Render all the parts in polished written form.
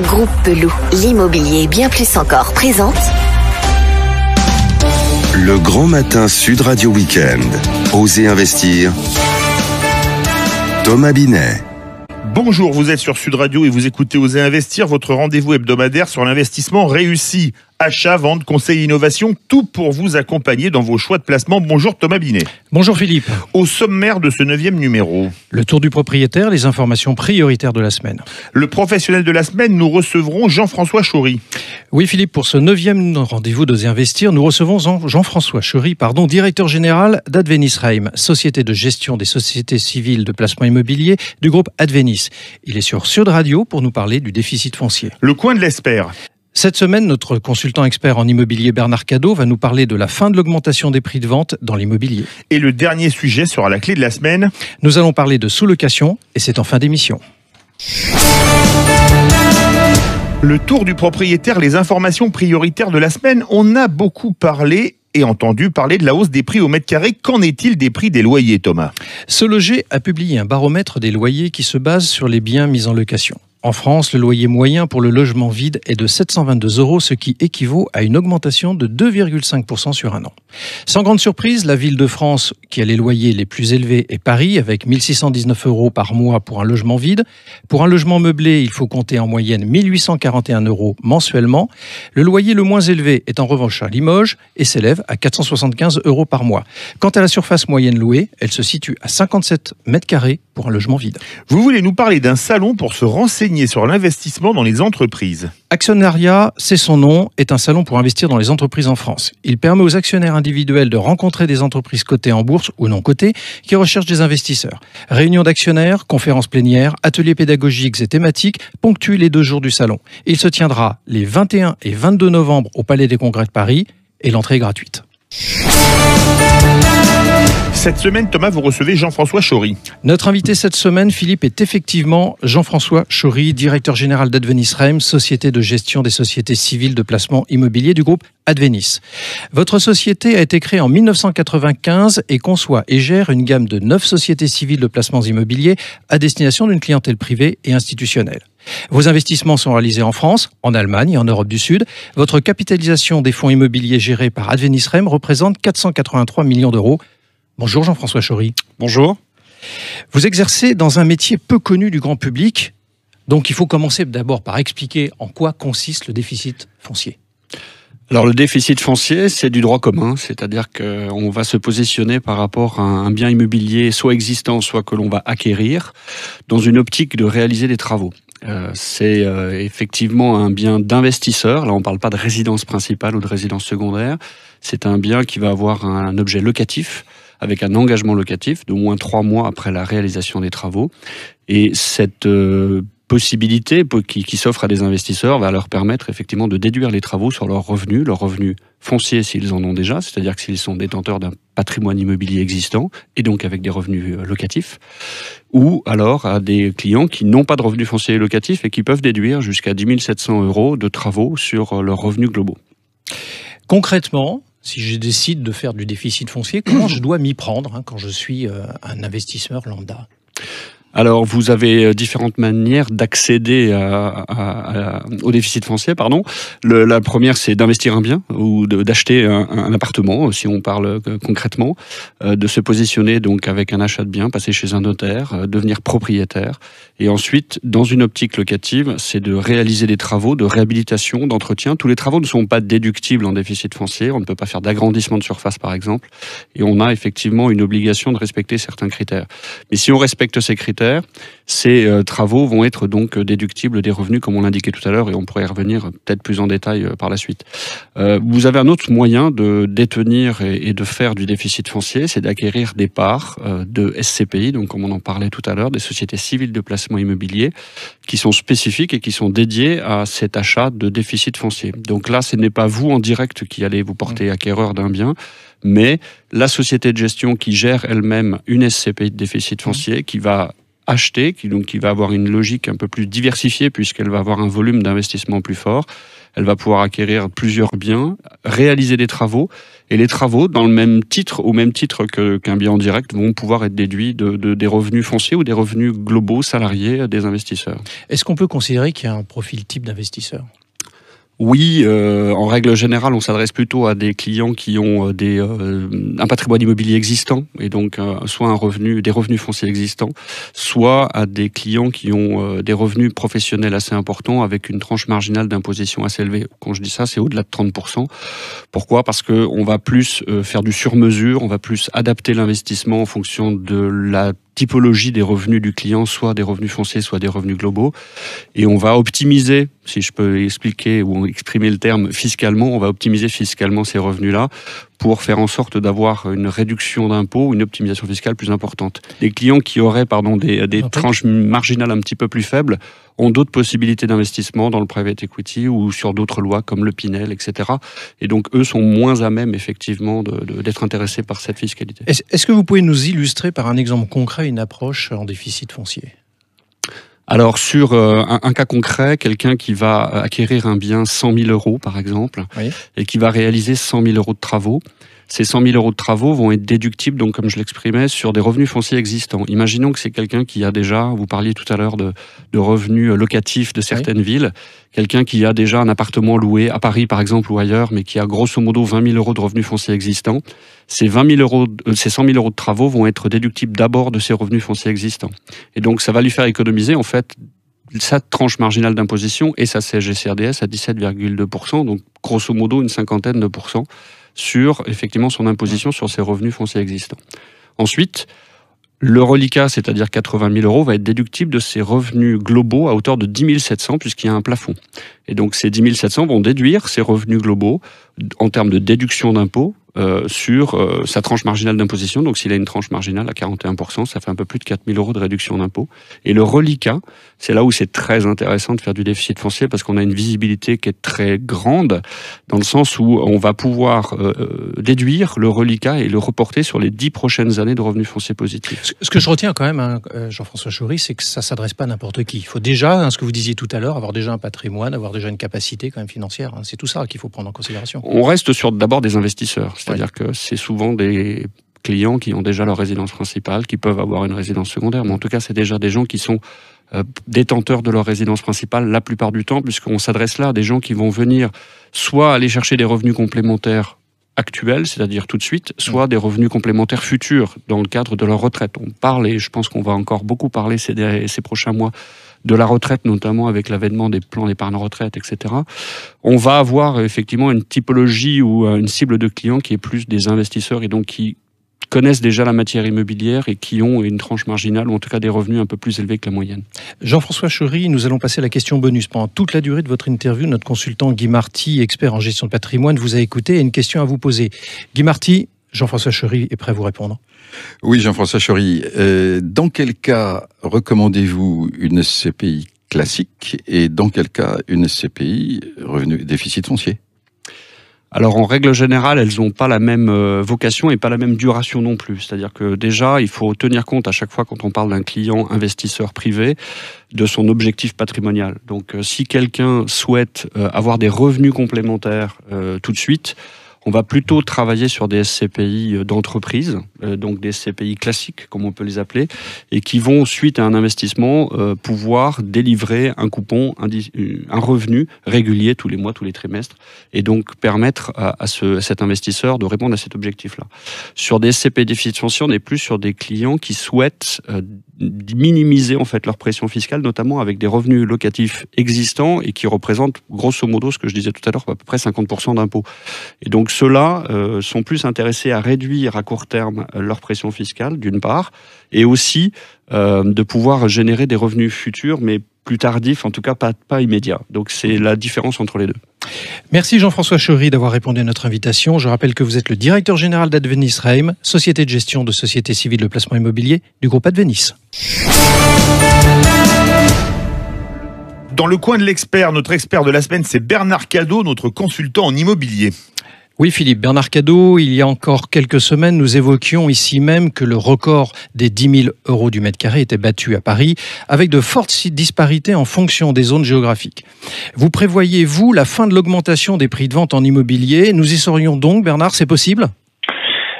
Groupe Pelou, l'immobilier bien plus encore présente Le Grand Matin Sud Radio Week-end. Osez investir. Thomas Binet. Bonjour, vous êtes sur Sud Radio et vous écoutez Osez investir, votre rendez-vous hebdomadaire sur l'investissement réussi. Achat, vente, conseil, innovation, tout pour vous accompagner dans vos choix de placement. Bonjour Thomas Binet. Bonjour Philippe. Au sommaire de ce 9e numéro. Le tour du propriétaire, les informations prioritaires de la semaine. Le professionnel de la semaine, nous recevrons Jean-François Chaury. Oui Philippe, pour ce 9e rendez-vous d'Osez investir, nous recevons Jean-François Chaury, directeur général d'Advenis Reim, société de gestion des sociétés civiles de placement immobilier du groupe Advenis. Il est sur Sud Radio pour nous parler du déficit foncier. Le coin de l'expert. Cette semaine, notre consultant expert en immobilier Bernard Cadot va nous parler de la fin de l'augmentation des prix de vente dans l'immobilier. Et le dernier sujet sera la clé de la semaine. Nous allons parler de sous-location et c'est en fin d'émission. Le tour du propriétaire, les informations prioritaires de la semaine. On a beaucoup parlé et entendu parler de la hausse des prix au mètre carré. Qu'en est-il des prix des loyers, Thomas ? Se Loger a publié un baromètre des loyers qui se base sur les biens mis en location. En France, le loyer moyen pour le logement vide est de 722 €, ce qui équivaut à une augmentation de 2,5% sur un an. Sans grande surprise, la ville de France qui a les loyers les plus élevés est Paris, avec 1 619 € par mois pour un logement vide. Pour un logement meublé, il faut compter en moyenne 1 841 € mensuellement. Le loyer le moins élevé est en revanche à Limoges et s'élève à 475 € par mois. Quant à la surface moyenne louée, elle se situe à 57 mètres carrés pour un logement vide. Vous voulez nous parler d'un salon pour se renseigner sur l'investissement dans les entreprises. Actionnariat, c'est son nom, est un salon pour investir dans les entreprises en France. Il permet aux actionnaires individuels de rencontrer des entreprises cotées en bourse ou non cotées qui recherchent des investisseurs. Réunions d'actionnaires, conférences plénières, ateliers pédagogiques et thématiques ponctuent les 2 jours du salon. Il se tiendra les 21 et 22 novembre au Palais des Congrès de Paris et l'entrée est gratuite. Cette semaine, Thomas, vous recevez Jean-François Chaury. Notre invité cette semaine, Philippe, est effectivement Jean-François Chaury, directeur général d'Advenis Reim, société de gestion des sociétés civiles de placement immobilier du groupe Advenis. Votre société a été créée en 1995 et conçoit et gère une gamme de 9 sociétés civiles de placements immobiliers à destination d'une clientèle privée et institutionnelle. Vos investissements sont réalisés en France, en Allemagne et en Europe du Sud. Votre capitalisation des fonds immobiliers gérés par Advenis Reim représente 483 millions d'euros. Bonjour Jean-François Chaury. Bonjour. Vous exercez dans un métier peu connu du grand public, donc il faut commencer d'abord par expliquer en quoi consiste le déficit foncier. Alors le déficit foncier, c'est du droit commun, c'est-à-dire qu'on va se positionner par rapport à un bien immobilier soit existant, soit que l'on va acquérir, dans une optique de réaliser des travaux. C'est effectivement un bien d'investisseur, là on ne parle pas de résidence principale ou de résidence secondaire, c'est un bien qui va avoir un objet locatif, avec un engagement locatif d'au moins 3 mois après la réalisation des travaux. Et cette possibilité qui s'offre à des investisseurs va leur permettre effectivement de déduire les travaux sur leurs revenus fonciers s'ils en ont déjà, c'est-à-dire que s'ils sont détenteurs d'un patrimoine immobilier existant, et donc avec des revenus locatifs, ou alors à des clients qui n'ont pas de revenus fonciers locatifs et qui peuvent déduire jusqu'à 10 700 € de travaux sur leurs revenus globaux. Concrètement, si je décide de faire du déficit foncier, comment je dois m'y prendre quand je suis un investisseur lambda ? Alors, vous avez différentes manières d'accéder au déficit foncier. La première, c'est d'investir un bien ou d'acheter un appartement, si on parle concrètement, de se positionner donc avec un achat de bien, passer chez un notaire, devenir propriétaire. Et ensuite, dans une optique locative, c'est de réaliser des travaux de réhabilitation, d'entretien. Tous les travaux ne sont pas déductibles en déficit foncier. On ne peut pas faire d'agrandissement de surface, par exemple. Et on a effectivement une obligation de respecter certains critères. Mais si on respecte ces critères, ces travaux vont être donc déductibles des revenus, comme on l'indiquait tout à l'heure, et on pourrait y revenir peut-être plus en détail par la suite. Vous avez un autre moyen de détenir et de faire du déficit foncier, c'est d'acquérir des parts de SCPI, donc comme on en parlait tout à l'heure, des sociétés civiles de placement immobilier, qui sont spécifiques et qui sont dédiées à cet achat de déficit foncier. Donc là, ce n'est pas vous en direct qui allez vous porter acquéreur d'un bien, mais la société de gestion qui gère elle-même une SCPI de déficit foncier, qui va acheter, qui va avoir une logique un peu plus diversifiée puisqu'elle va avoir un volume d'investissement plus fort. elle va pouvoir acquérir plusieurs biens, réaliser des travaux, et les travaux, dans le même titre, au même titre qu'un bien en direct, vont pouvoir être déduits des revenus fonciers ou des revenus globaux salariés des investisseurs. Est-ce qu'on peut considérer qu'il y a un profil type d'investisseur ? Oui, en règle générale, on s'adresse plutôt à des clients qui ont un patrimoine immobilier existant et donc soit des revenus fonciers existants, soit à des clients qui ont des revenus professionnels assez importants avec une tranche marginale d'imposition assez élevée. Quand je dis ça, c'est au-delà de 30%. Pourquoi ? Parce que on va plus faire du sur-mesure, on va plus adapter l'investissement en fonction de la typologie des revenus du client, soit des revenus fonciers, soit des revenus globaux. Et on va optimiser, si je peux expliquer ou exprimer le terme fiscalement, on va optimiser fiscalement ces revenus-là pour faire en sorte d'avoir une réduction d'impôts, une optimisation fiscale plus importante. Les clients qui auraient des tranches marginales un petit peu plus faibles ont d'autres possibilités d'investissement dans le private equity ou sur d'autres lois comme le Pinel, etc. Et donc, eux sont moins à même, effectivement, d'être intéressés par cette fiscalité. Est-ce que vous pouvez nous illustrer par un exemple concret une approche en déficit foncier ? Alors, sur un cas concret, quelqu'un qui va acquérir un bien 100 000 euros, par exemple, oui, et qui va réaliser 100 000 euros de travaux, ces 100 000 euros de travaux vont être déductibles, donc comme je l'exprimais, sur des revenus fonciers existants. Imaginons que c'est quelqu'un qui a déjà, vous parliez tout à l'heure de revenus locatifs de certaines villes, quelqu'un qui a déjà un appartement loué à Paris par exemple ou ailleurs, mais qui a grosso modo 20 000 euros de revenus fonciers existants. Ces 100 000 euros de travaux vont être déductibles d'abord de ses revenus fonciers existants. Et donc ça va lui faire économiser en fait sa tranche marginale d'imposition et sa CSG-CRDS à 17,2%, donc grosso modo une cinquantaine de pourcents sur effectivement son imposition sur ses revenus fonciers existants. Ensuite, le reliquat, c'est-à-dire 80 000 euros, va être déductible de ses revenus globaux à hauteur de 10 700 puisqu'il y a un plafond. Et donc ces 10 700 vont déduire ses revenus globaux en termes de déduction d'impôt sur sa tranche marginale d'imposition. Donc s'il a une tranche marginale à 41%, ça fait un peu plus de 4 000 euros de réduction d'impôt. Et le reliquat, c'est là où c'est très intéressant de faire du déficit foncier parce qu'on a une visibilité qui est très grande dans le sens où on va pouvoir déduire le reliquat et le reporter sur les 10 prochaines années de revenus fonciers positifs. Ce que je retiens quand même, Jean-François Chaury, c'est que ça ne s'adresse pas à n'importe qui. Il faut déjà, ce que vous disiez tout à l'heure, avoir déjà un patrimoine, avoir déjà une capacité quand même financière. C'est tout ça qu'il faut prendre en considération. On reste sur d'abord des investisseurs. C'est-à-dire que c'est souvent des clients qui ont déjà leur résidence principale, qui peuvent avoir une résidence secondaire, mais en tout cas, c'est déjà des gens qui sont détenteurs de leur résidence principale la plupart du temps, puisqu'on s'adresse là à des gens qui vont venir soit aller chercher des revenus complémentaires actuels, c'est-à-dire tout de suite, soit des revenus complémentaires futurs dans le cadre de leur retraite. On parle, et je pense qu'on va encore beaucoup parler ces prochains mois, de la retraite, notamment avec l'avènement des plans d'épargne retraite, etc. On va avoir effectivement une typologie ou une cible de clients qui est plus des investisseurs et donc qui connaissent déjà la matière immobilière et qui ont une tranche marginale ou en tout cas des revenus un peu plus élevés que la moyenne. Jean-François Chaury, nous allons passer à la question bonus. Pendant toute la durée de votre interview, notre consultant Guy Marty, expert en gestion de patrimoine, vous a écouté et une question à vous poser. Guy Marty, Jean-François Chaury est prêt à vous répondre. Oui, Jean-François Chaury. Dans quel cas recommandez-vous une SCPI classique et dans quel cas une SCPI revenu déficit foncier ? Alors en règle générale, elles n'ont pas la même vocation et pas la même duration non plus. C'est-à-dire que déjà, il faut tenir compte à chaque fois quand on parle d'un client investisseur privé de son objectif patrimonial. Donc si quelqu'un souhaite avoir des revenus complémentaires tout de suite, on va plutôt travailler sur des SCPI d'entreprise, donc des SCPI classiques, comme on peut les appeler, et qui vont, suite à un investissement, pouvoir délivrer un coupon, un revenu régulier tous les mois, tous les trimestres, et donc permettre à cet investisseur de répondre à cet objectif-là. Sur des SCPI déficit foncier, on est plus sur des clients qui souhaitent minimiser en fait leur pression fiscale, notamment avec des revenus locatifs existants et qui représentent grosso modo, ce que je disais tout à l'heure, à peu près 50% d'impôts. Et donc ceux-là sont plus intéressés à réduire à court terme leur pression fiscale, d'une part, et aussi de pouvoir générer des revenus futurs, mais plus tardifs, en tout cas pas immédiats. Donc c'est la différence entre les deux. Merci Jean-François Chaury d'avoir répondu à notre invitation. Je rappelle que vous êtes le directeur général d'Advenis Reim, société de gestion de société civile de placement immobilier du groupe Advenis. Dans le coin de l'expert, notre expert de la semaine, c'est Bernard Cadot, notre consultant en immobilier. Oui Philippe, Bernard Cadot, il y a encore quelques semaines, nous évoquions ici même que le record des 10 000 € du mètre carré était battu à Paris, avec de fortes disparités en fonction des zones géographiques. Vous prévoyez, vous, la fin de l'augmentation des prix de vente en immobilier? Nous y serions donc, Bernard, c'est possible?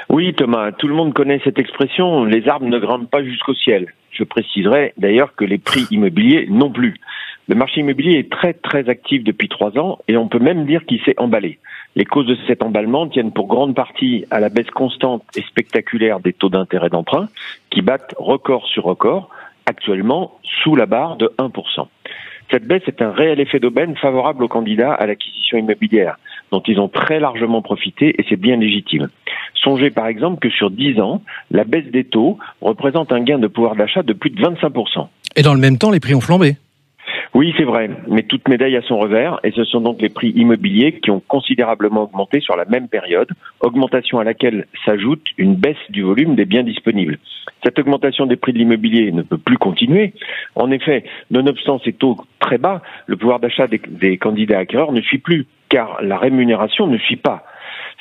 Oui Thomas, tout le monde connaît cette expression, les arbres ne grimpent pas jusqu'au ciel. Je préciserai d'ailleurs que les prix immobiliers non plus. Le marché immobilier est très très actif depuis 3 ans et on peut même dire qu'il s'est emballé. Les causes de cet emballement tiennent pour grande partie à la baisse constante et spectaculaire des taux d'intérêt d'emprunt qui battent record sur record, actuellement sous la barre de 1%. Cette baisse est un réel effet d'aubaine favorable aux candidats à l'acquisition immobilière, dont ils ont très largement profité et c'est bien légitime. Songez par exemple que sur 10 ans, la baisse des taux représente un gain de pouvoir d'achat de plus de 25%. Et dans le même temps, les prix ont flambé. Oui, c'est vrai, mais toute médaille a son revers, et ce sont donc les prix immobiliers qui ont considérablement augmenté sur la même période, augmentation à laquelle s'ajoute une baisse du volume des biens disponibles. Cette augmentation des prix de l'immobilier ne peut plus continuer. En effet, nonobstant ces taux très bas, le pouvoir d'achat des candidats acquéreurs ne suit plus, car la rémunération ne suit pas.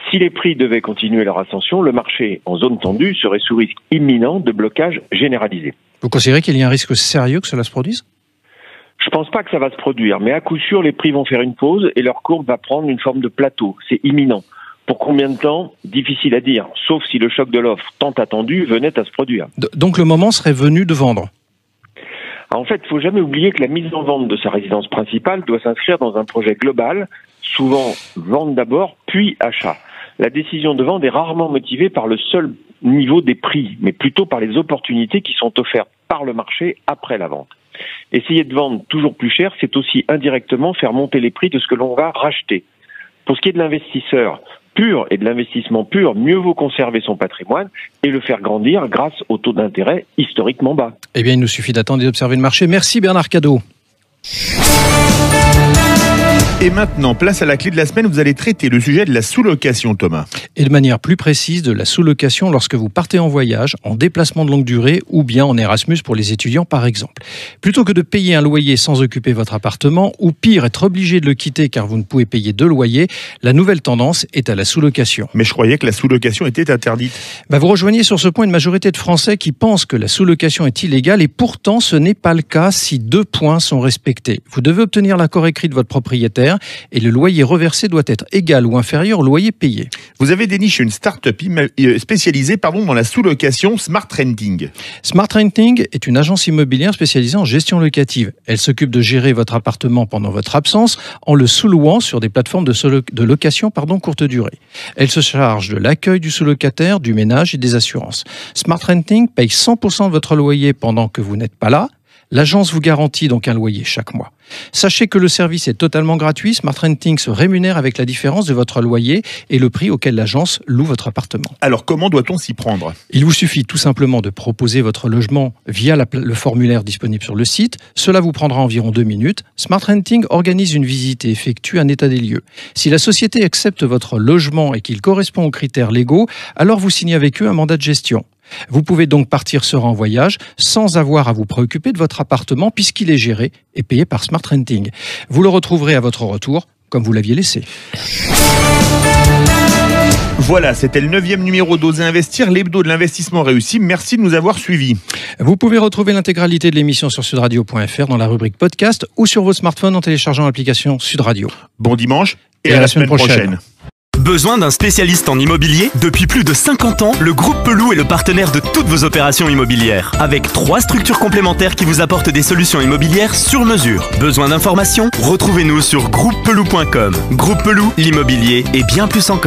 Si les prix devaient continuer leur ascension, le marché en zone tendue serait sous risque imminent de blocage généralisé. Vous considérez qu'il y a un risque sérieux que cela se produise ? Je pense pas que ça va se produire, mais à coup sûr, les prix vont faire une pause et leur courbe va prendre une forme de plateau. C'est imminent. Pour combien de temps ? Difficile à dire, sauf si le choc de l'offre tant attendu venait à se produire. Donc le moment serait venu de vendre ? En fait, il faut jamais oublier que la mise en vente de sa résidence principale doit s'inscrire dans un projet global, souvent vente d'abord, puis achat. La décision de vente est rarement motivée par le seul niveau des prix, mais plutôt par les opportunités qui sont offertes par le marché après la vente. Essayer de vendre toujours plus cher, c'est aussi indirectement faire monter les prix de ce que l'on va racheter. Pour ce qui est de l'investisseur pur et de l'investissement pur, mieux vaut conserver son patrimoine et le faire grandir grâce aux taux d'intérêt historiquement bas. Eh bien, il nous suffit d'attendre et d'observer le marché. Merci Bernard Cadot. Et maintenant, place à la clé de la semaine, vous allez traiter le sujet de la sous-location, Thomas. Et de manière plus précise, de la sous-location lorsque vous partez en voyage, en déplacement de longue durée ou bien en Erasmus pour les étudiants par exemple. Plutôt que de payer un loyer sans occuper votre appartement, ou pire, être obligé de le quitter car vous ne pouvez payer 2 loyers, la nouvelle tendance est à la sous-location. Mais je croyais que la sous-location était interdite. Vous rejoignez sur ce point une majorité de Français qui pensent que la sous-location est illégale et pourtant ce n'est pas le cas si 2 points sont respectés. Vous devez obtenir l'accord écrit de votre propriétaire et le loyer reversé doit être égal ou inférieur au loyer payé. Vous avez déniché une start-up spécialisée dans la sous-location Smart Renting. Smart Renting est une agence immobilière spécialisée en gestion locative. Elle s'occupe de gérer votre appartement pendant votre absence en le sous-louant sur des plateformes de location courte durée. Elle se charge de l'accueil du sous-locataire, du ménage et des assurances. Smart Renting paye 100% de votre loyer pendant que vous n'êtes pas là. L'agence vous garantit donc un loyer chaque mois. Sachez que le service est totalement gratuit. Smart Renting se rémunère avec la différence de votre loyer et le prix auquel l'agence loue votre appartement. Alors comment doit-on s'y prendre ? Il vous suffit tout simplement de proposer votre logement via le formulaire disponible sur le site. Cela vous prendra environ 2 minutes. Smart Renting organise une visite et effectue un état des lieux. Si la société accepte votre logement et qu'il correspond aux critères légaux, alors vous signez avec eux un mandat de gestion. Vous pouvez donc partir serein en voyage sans avoir à vous préoccuper de votre appartement puisqu'il est géré et payé par Smart Renting. Vous le retrouverez à votre retour comme vous l'aviez laissé. Voilà, c'était le 9e numéro d'Oser Investir, l'hebdo de l'investissement réussi. Merci de nous avoir suivis. Vous pouvez retrouver l'intégralité de l'émission sur sudradio.fr dans la rubrique podcast ou sur votre smartphone en téléchargeant l'application Sud Radio. Bon dimanche et à la semaine prochaine. Besoin d'un spécialiste en immobilier ? Depuis plus de 50 ans, le groupe Pelou est le partenaire de toutes vos opérations immobilières. Avec 3 structures complémentaires qui vous apportent des solutions immobilières sur mesure. Besoin d'informations ? Retrouvez-nous sur groupepelou.com. Groupe Pelou, l'immobilier et bien plus encore.